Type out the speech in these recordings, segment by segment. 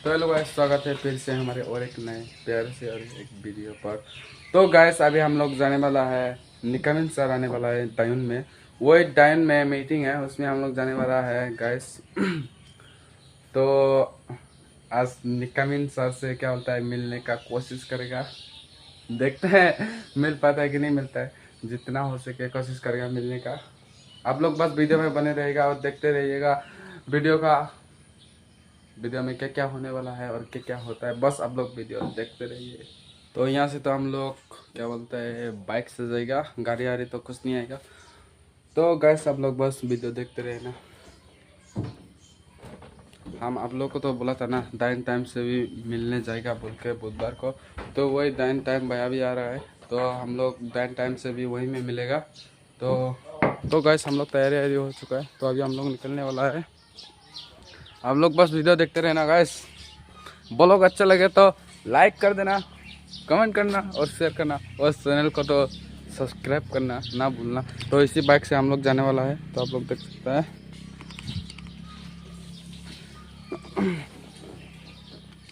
तो hello guys, स्वागत है फिर से हमारे और एक नए प्यारे से और एक वीडियो पर। तो गाइस अभी हम लोग जाने वाला है, निकामिन सर आने वाला है डायन में। वो एक डायन में मीटिंग है, उसमें हम लोग जाने वाला है गाइस। तो आज निकामिन सर से क्या होता है, मिलने का कोशिश करेगा। देखते हैं मिल पाता है कि नहीं मिलता है। जितना हो सके कोशिश करेगा मिलने का। आप लोग बस वीडियो में बने रहेगा और देखते रहिएगा वीडियो में क्या क्या होने वाला है और क्या क्या होता है। बस आप लोग वीडियो देखते रहिए। तो यहाँ से तो हम लोग क्या बोलते हैं, बाइक से जाएगा, गाड़ी आ रही तो कुछ नहीं आएगा। तो गैस आप लोग बस वीडियो देखते रहे ना। हम आप लोग को तो बोला था ना डाइन टाइम से भी मिलने जाएगा बोल के बुधवार को। तो वही डाइन टाइम भैया भी आ रहा है, तो हम लोग डाइन टाइम से भी वहीं में मिलेगा। तो गैस हम लोग तैयारी हो चुका है, तो अभी हम लोग निकलने वाला है। आप लोग बस वीडियो देखते रहना गाइस। ब्लॉग अच्छा लगे तो लाइक कर देना, कमेंट करना और शेयर करना, और चैनल को तो सब्सक्राइब करना ना भूलना। तो इसी बाइक से हम लोग जाने वाला है, तो आप लोग देख सकते हैं।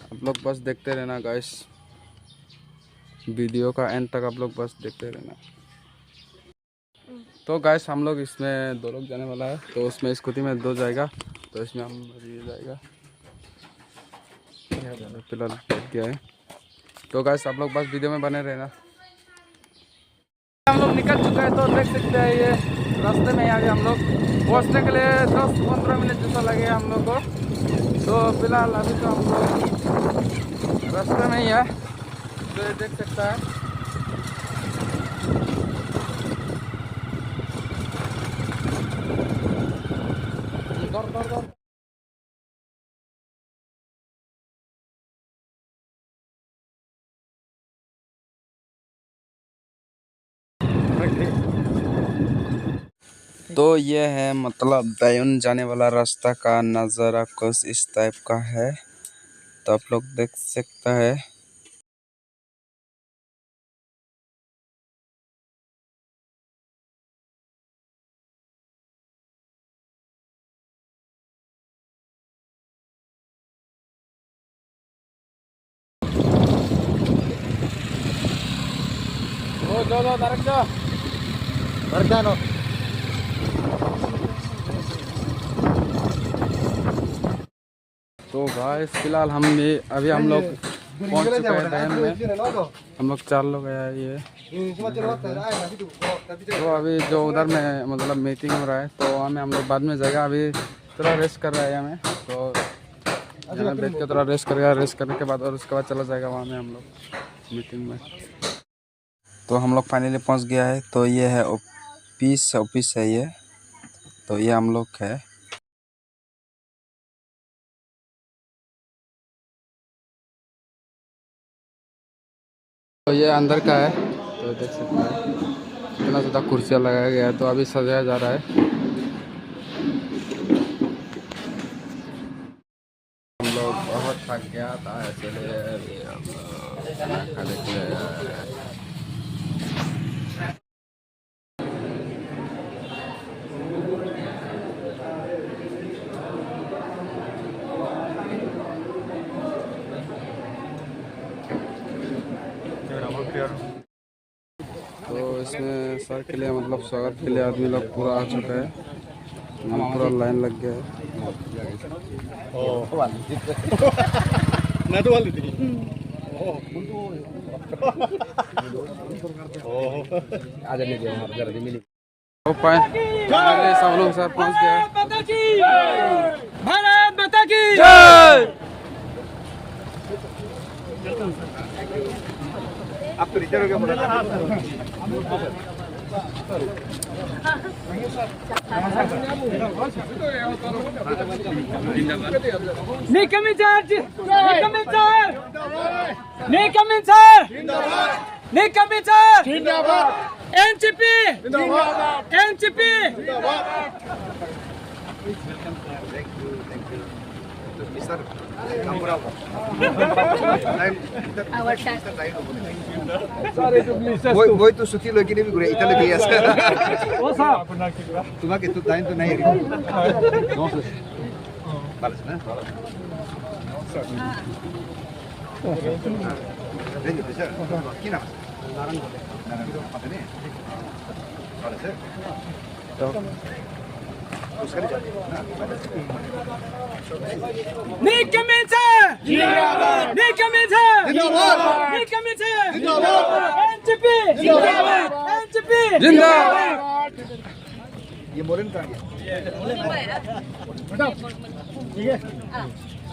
आप लोग बस देखते रहना गाइस, वीडियो का एंड तक आप लोग बस देखते रहना। तो गाइस हम लोग इसमें 2 लोग जाने वाला है, तो उसमें स्कूटी में 2 जाएगा, तो इसमें हम ये जाएगा फिलहाल क्या है। तो गाइस आप लोग बस वीडियो में बने रहना। हम लोग निकल चुके हैं, तो देख सकते हैं ये रास्ते में अभी हम लोग पहुँचने के लिए 10-15 मिनट जैसा लगे हम लोग को। तो फिलहाल अभी तो हम लोग रास्ते में ही है, तो ये देख सकता है। दौड़ तो ये है मतलब डायन जाने वाला रास्ता का नज़ारा कुछ इस टाइप का है, तो आप लोग देख सकते हैं। तो गाइस फिलहाल अभी हम लोग पहुंच चुके हैं डैम में। हम लोग 4 लोग आए ये। तो अभी जो उधर में मतलब मीटिंग हो रहा है, तो हमें हम लोग बाद में जाएगा। अभी थोड़ा रेस्ट कर रहा है हमें, तो यहाँ बैठ के थोड़ा रेस्ट करेगा। रेस्ट करने के बाद और उसके बाद चला जाएगा वहाँ में हम लोग मीटिंग में। तो हम लोग फाइनली पहुँच गया है। तो ये है ऑफिस है ये। तो ये हम लोग है। तो ये अंदर का है, तो देख सकते हैं इतना ज़्यादा कुर्सियाँ लगाया गया है। तो अभी सजाया जा रहा है। हम लोग बहुत थक गया था, इसलिए खाने के लिए तो इसमें सर के लिए मतलब स्वागत के लिए आदमी लोग पूरा आ चुका है। पूरा लाइन लग गया है। सब लोग सर पहुंच गया। भारत माता की जय। आप तो रिटर्न हो गया। निकामिन सर, निकामिन सर, निकामिन सर, निकामिन sir, NCP, NCP. Voi tu sutilo e chiedi pure Italia PS. Tu ma che tu dai non hai. Vale, né? Ready, sir. Kina. Apa ni? Ada sir. तो Terus kali jadi. Nick Kaminta! Nick Kaminta! Nick Kaminta! NTP! NTP! जिंदाबाद ये मोरन कहाँ गया?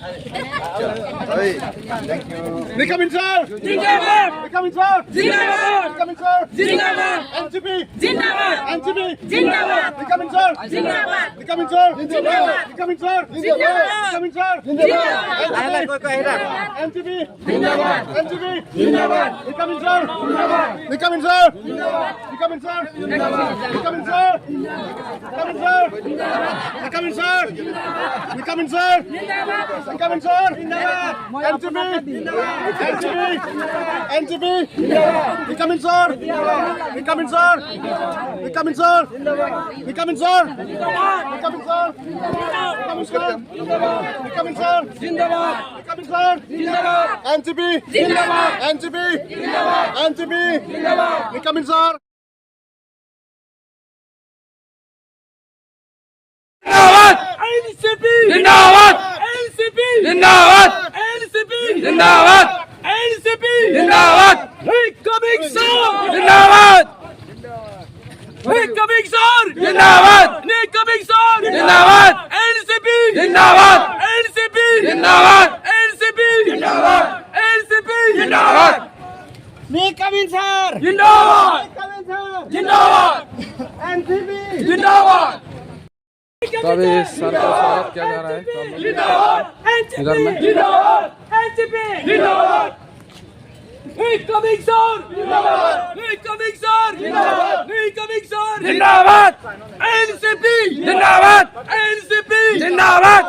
Hey, thank you. Nick sir! Zindabad! Nick sir! Zindabad! Nick sir! Zindabad! NTP! Zindabad! NTP! Zindabad! Nick sir! Zindabad! Nick sir! Zindabad! Nick sir! Zindabad! Nick sir! Zindabad! NTP! Zindabad! NTP! Zindabad! Nick sir! Zindabad! Nick sir! Nick sir! Nick sir! Nick sir! Nick sir! Incoming sir! NTP! NTP! NTP! Incoming sir! Incoming sir! Incoming sir! Incoming sir! Incoming sir! Incoming sir! Incoming sir! Incoming sir! NTP! NTP! NTP! Incoming sir! जिंदाबाद जिंदाबाद जिंदाबाद जिंदाबाद जिंदाबाद Incoming sir! जिंदाबाद Incoming sir! जिंदाबाद Incoming sir! जिंदाबाद NCP! जिंदाबाद NCP! जिंदाबाद NCP! जिंदाबाद NCP! जिंदाबाद Incoming sir! जिंदाबाद Incoming sir! जिंदाबाद NCP! जिंदाबाद तो अभी सर का स्वागत किया जा रहा है तो हम लोग इधर में NCP! Incoming sir! Incoming sir! Incoming sir! जिंदाबाद NCP! जिंदाबाद NCP! जिंदाबाद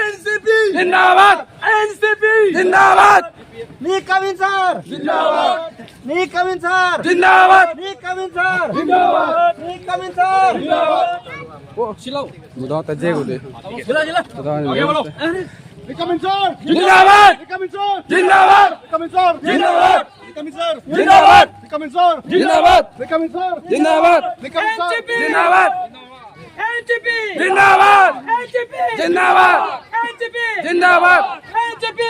NCP! जिंदाबाद NCP! जिंदाबाद Incoming sir! Incoming sir! जिंदाबाद Incoming sir! Incoming sir! बुधाओ तजे को दे Incoming sir! जिंदाबाद Incoming sir! जिंदाबाद Incoming sir! जिंदाबाद Incoming sir! जिंदाबाद Incoming sir! जिंदाबाद Incoming sir! जिंदाबाद Incoming sir! जिंदाबाद NTP! जिंदाबाद NTP! जिंदाबाद NTP! जिंदाबाद NTP!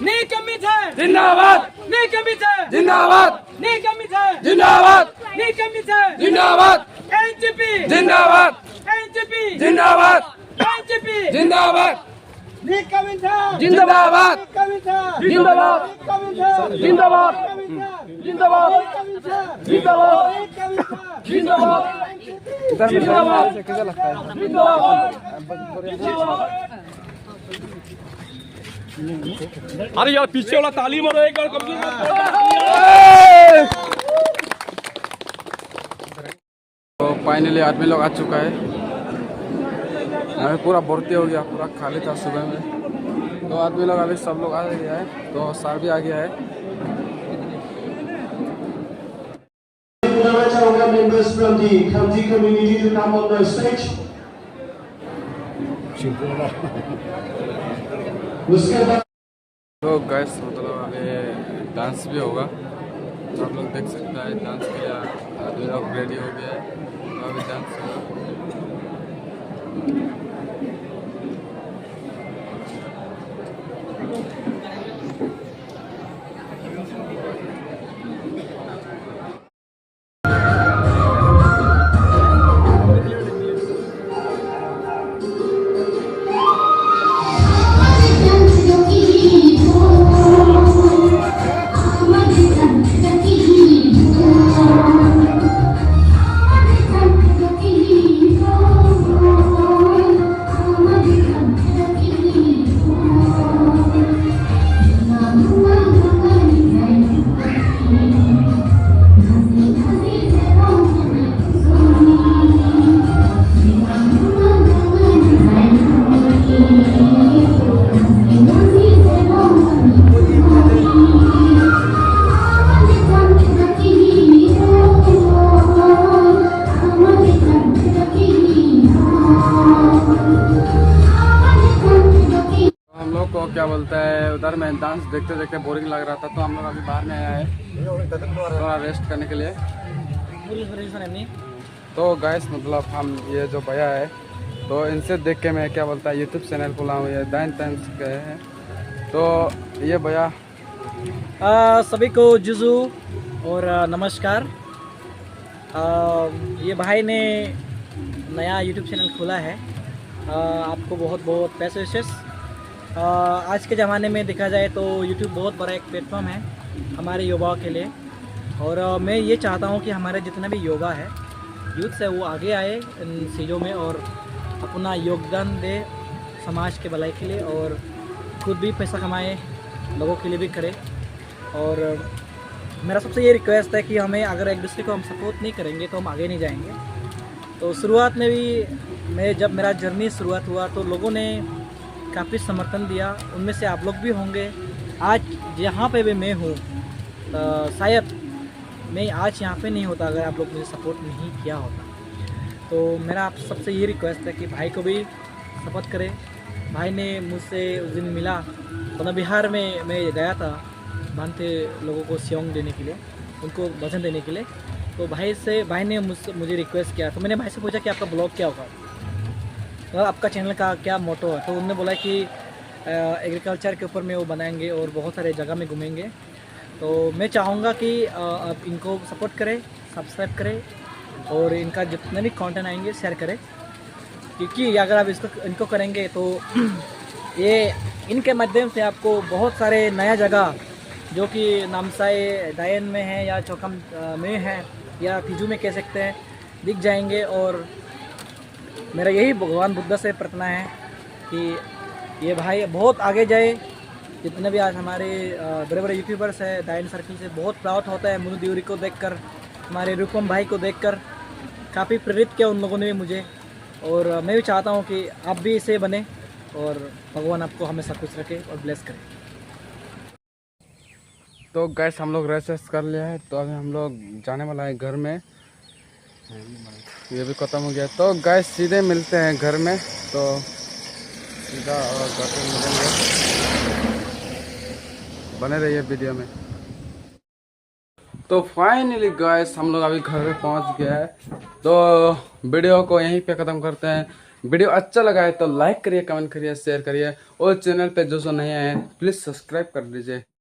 Incoming sir! जिंदाबाद Incoming sir! जिंदाबाद Incoming sir! जिंदाबाद Incoming sir! जिंदाबाद NTP! जिंदाबाद NTP! जिंदाबाद NTP! जिंदाबाद Incoming sir! जिंदाबाद Incoming sir! जिंदाबाद Incoming sir! जिंदाबाद Incoming sir! जिंदाबाद Incoming sir! जिंदाबाद Incoming sir! जिंदाबाद इधर में से कैसा लगता है अरे यार पीछे वाला तालीम और एक बार कब्जे तो फाइनली आदमी लोग आ चुका है हमें पूरा भर्ती हो गया पूरा खाली था सुबह में तो आदमी लोग अभी सब लोग आ गया है तो सर भी आ गया है बुलाना चाहूंगा members from the Khamti community to come on the stage. उसके बाद तो गैस मतलब अभी डांस भी होगा तो आप लोग देख सकते हैं डांस किया आदमी लोग रेडी हो गया है तो अभी डांस होगा उधर में डांस देखते देखते बोरिंग लग रहा था, तो हम लोग अभी बाहर में आए हैं थोड़ा रेस्ट करने के लिए। तो गाइस मतलब हम ये जो भैया है तो इनसे देख के मैं क्या बोलता है यूट्यूब चैनल खोला हूँ, ये दाइन टाइम्स के हैं। तो ये भैया सभी को जुजू और नमस्कार। ये भाई ने नया यूट्यूब चैनल खोला है। आपको बहुत बहुत पैसे विशेष। आज के ज़माने में देखा जाए तो यूट्यूब बहुत बड़ा एक प्लेटफॉर्म है हमारे युवाओं के लिए, और मैं ये चाहता हूँ कि हमारे जितने भी युवा है, यूथ है, वो आगे आए इन चीज़ों में और अपना योगदान दे समाज के भलाई के लिए, और खुद भी पैसा कमाए, लोगों के लिए भी करे। और मेरा सबसे ये रिक्वेस्ट है कि हमें अगर एक दूसरे को हम सपोर्ट नहीं करेंगे तो हम आगे नहीं जाएंगे। तो शुरुआत में भी जब मेरा जर्नी शुरुआत हुआ तो लोगों ने काफ़ी समर्थन दिया, उनमें से आप लोग भी होंगे। आज जहाँ पे भी मैं हूँ, शायद मैं आज यहाँ पे नहीं होता अगर आप लोग मुझे सपोर्ट नहीं किया होता। तो मेरा आप सबसे ये रिक्वेस्ट है कि भाई को भी सपोर्ट करें। भाई ने मुझसे उस दिन मिला तो मैं बिहार में मैं गया था बांधते लोगों को स्योंग देने के लिए, उनको भजन देने के लिए। तो भाई ने मुझे रिक्वेस्ट किया, तो मैंने भाई से पूछा कि आपका ब्लॉग क्या होगा, तो आपका चैनल का क्या मोटो है। तो उन्होंने बोला कि एग्रीकल्चर के ऊपर में वो बनाएंगे और बहुत सारे जगह में घूमेंगे। तो मैं चाहूँगा कि आप इनको सपोर्ट करें, सब्सक्राइब करें और इनका जितने भी कंटेंट आएंगे शेयर करें, क्योंकि अगर आप इनको करेंगे तो ये इनके माध्यम से आपको बहुत सारे नया जगह जो कि नामसाई डायन में है या चौकम में है या फिजू में कह सकते हैं, दिख जाएंगे। और मेरा यही भगवान बुद्ध से प्रार्थना है कि ये भाई बहुत आगे जाए। जितने भी आज हमारे बड़े बड़े यूट्यूबर्स हैं डायन सर्किल से, बहुत प्राउड होता है मुनु दियोरी को देखकर, हमारे रूपम भाई को देखकर काफ़ी प्रेरित किया उन लोगों ने भी मुझे। और मैं भी चाहता हूँ कि आप भी इसे बने और भगवान आपको हमेशा खुश रखे और ब्लेस करे। तो गैस हम लोग रेस्ट कर लिया है, तो अभी हम लोग जाने वाला है घर में। ये भी ख़त्म हो गया, तो गैस सीधे मिलते हैं घर में। तो सीधा और घर पे मिलेंगे, बने रहिए वीडियो में। तो फाइनली गैस हम लोग अभी घर में पहुंच गया है। तो वीडियो को यहीं पे ख़त्म करते हैं। वीडियो अच्छा लगा है तो लाइक करिए, कमेंट करिए, शेयर करिए, और चैनल पे जो नहीं आए प्लीज़ सब्सक्राइब कर दीजिए।